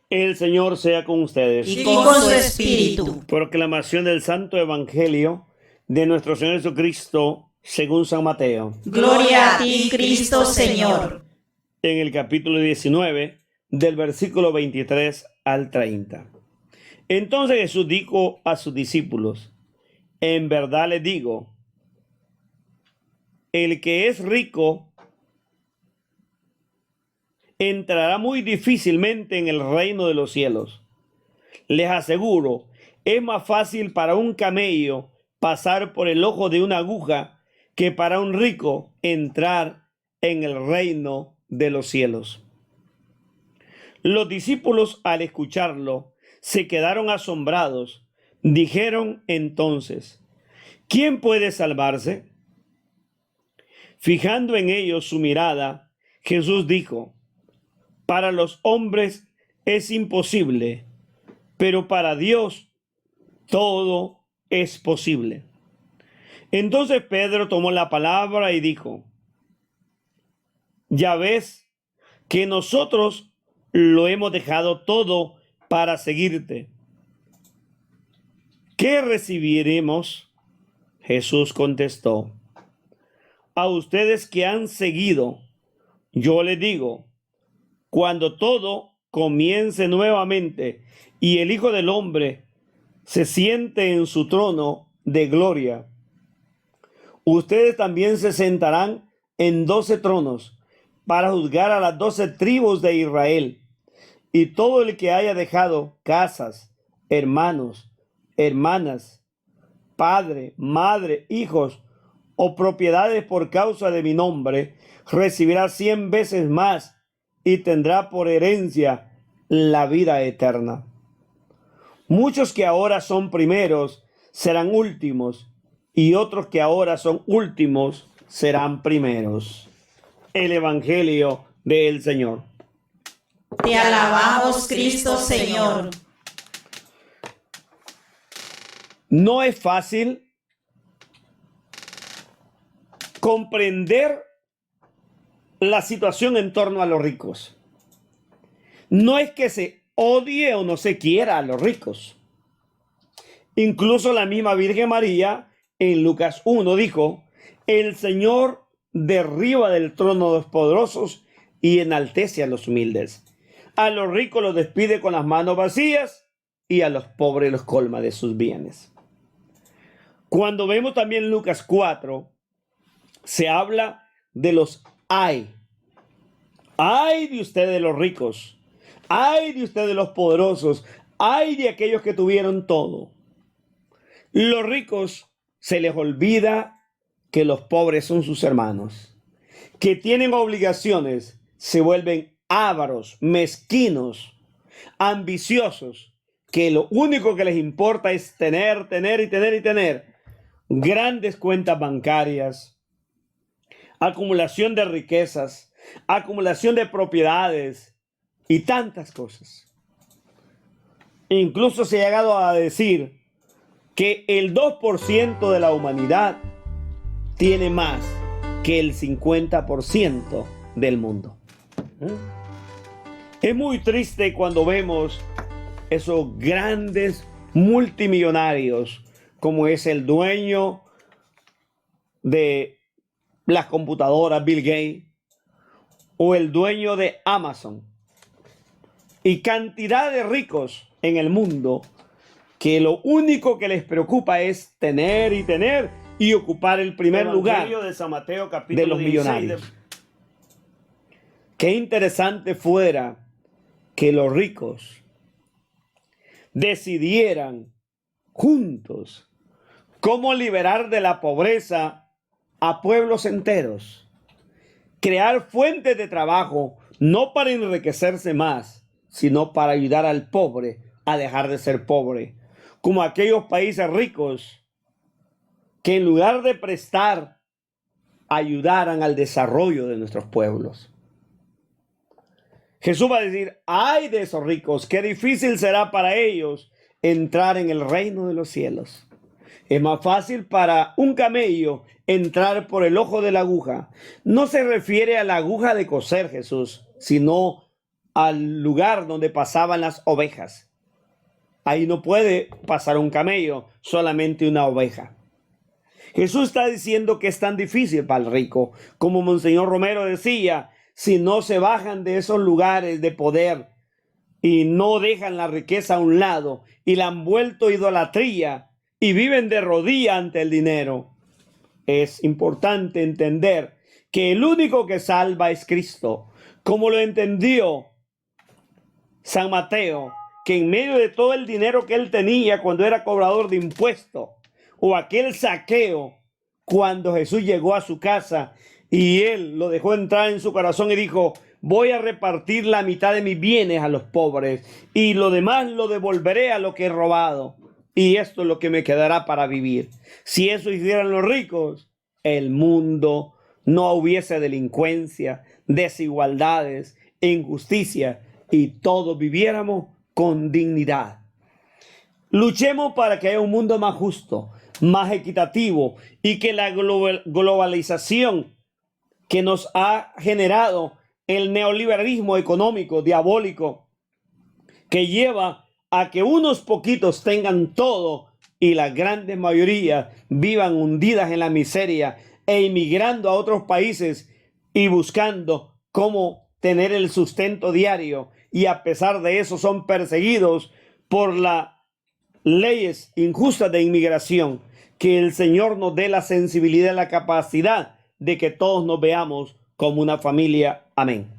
El Señor sea con ustedes. y con su espíritu. Proclamación del Santo Evangelio de nuestro Señor Jesucristo según San Mateo. Gloria a ti, Cristo Señor. En el capítulo 19, del versículo 23 al 30. Entonces Jesús dijo a sus discípulos: en verdad les digo, el que es rico entrará muy difícilmente en el reino de los cielos. Les aseguro, es más fácil para un camello pasar por el ojo de una aguja que para un rico entrar en el reino de los cielos. Los discípulos, al escucharlo, se quedaron asombrados. Dijeron entonces: ¿quién puede salvarse? Fijando en ellos su mirada, Jesús dijo: para los hombres es imposible, pero para Dios todo es posible. Entonces Pedro tomó la palabra y dijo: ya ves que nosotros lo hemos dejado todo para seguirte. ¿Qué recibiremos? Jesús contestó: a ustedes que han seguido, yo les digo, cuando todo comience nuevamente y el Hijo del Hombre se siente en su trono de gloria, ustedes también se sentarán en 12 tronos para juzgar a las 12 tribus de Israel. Y todo el que haya dejado casas, hermanos, hermanas, padre, madre, hijos o propiedades por causa de mi nombre, recibirá 100 veces más y tendrá por herencia la vida eterna. Muchos que ahora son primeros serán últimos, y otros que ahora son últimos serán primeros. El Evangelio del Señor. Te alabamos, Cristo Señor. No es fácil comprender la situación en torno a los ricos. No es que se odie o no se quiera a los ricos. Incluso la misma Virgen María en Lucas 1 dijo: el Señor derriba del trono a los poderosos y enaltece a los humildes. A los ricos los despide con las manos vacías y a los pobres los colma de sus bienes. Cuando vemos también Lucas 4, se habla de los ay. Ay de ustedes los ricos, ay de ustedes los poderosos, ay de aquellos que tuvieron todo. Los ricos se les olvida que los pobres son sus hermanos, que tienen obligaciones, se vuelven ávaros, mezquinos, ambiciosos, que lo único que les importa es tener grandes cuentas bancarias, acumulación de riquezas, acumulación de propiedades y tantas cosas. Incluso se ha llegado a decir que el 2% de la humanidad tiene más que el 50% del mundo. Es muy triste cuando vemos esos grandes multimillonarios, como es el dueño de las computadoras, Bill Gates, o el dueño de Amazon, y cantidad de ricos en el mundo que lo único que les preocupa es tener y ocupar el primer lugar de San Mateo, capítulo de los millonarios. Qué interesante fuera que los ricos decidieran juntos cómo liberar de la pobreza a pueblos enteros, crear fuentes de trabajo, no para enriquecerse más, sino para ayudar al pobre a dejar de ser pobre, como aquellos países ricos que en lugar de prestar, ayudaran al desarrollo de nuestros pueblos. Jesús va a decir: ay de esos ricos, qué difícil será para ellos entrar en el reino de los cielos. Es más fácil para un camello entrar por el ojo de la aguja. No se refiere a la aguja de coser, Jesús, sino al lugar donde pasaban las ovejas. Ahí no puede pasar un camello, solamente una oveja. Jesús está diciendo que es tan difícil para el rico. Como Monseñor Romero decía, si no se bajan de esos lugares de poder y no dejan la riqueza a un lado y la han vuelto idolatría y viven de rodillas ante el dinero, es importante entender que el único que salva es Cristo, como lo entendió San Mateo, que en medio de todo el dinero que él tenía cuando era cobrador de impuestos, o aquel saqueo cuando Jesús llegó a su casa y él lo dejó entrar en su corazón y dijo: voy a repartir la mitad de mis bienes a los pobres y lo demás lo devolveré a lo que he robado, y esto es lo que me quedará para vivir. Si eso hicieran los ricos, el mundo no hubiese delincuencia, desigualdades, injusticia, y todos viviéramos con dignidad. Luchemos para que haya un mundo más justo, más equitativo, y que la globalización que nos ha generado el neoliberalismo económico diabólico, que lleva a que unos poquitos tengan todo y la grande mayoría vivan hundidas en la miseria e emigrando a otros países y buscando cómo tener el sustento diario, y a pesar de eso son perseguidos por las leyes injustas de inmigración. Que el Señor nos dé la sensibilidad y la capacidad de que todos nos veamos como una familia. Amén.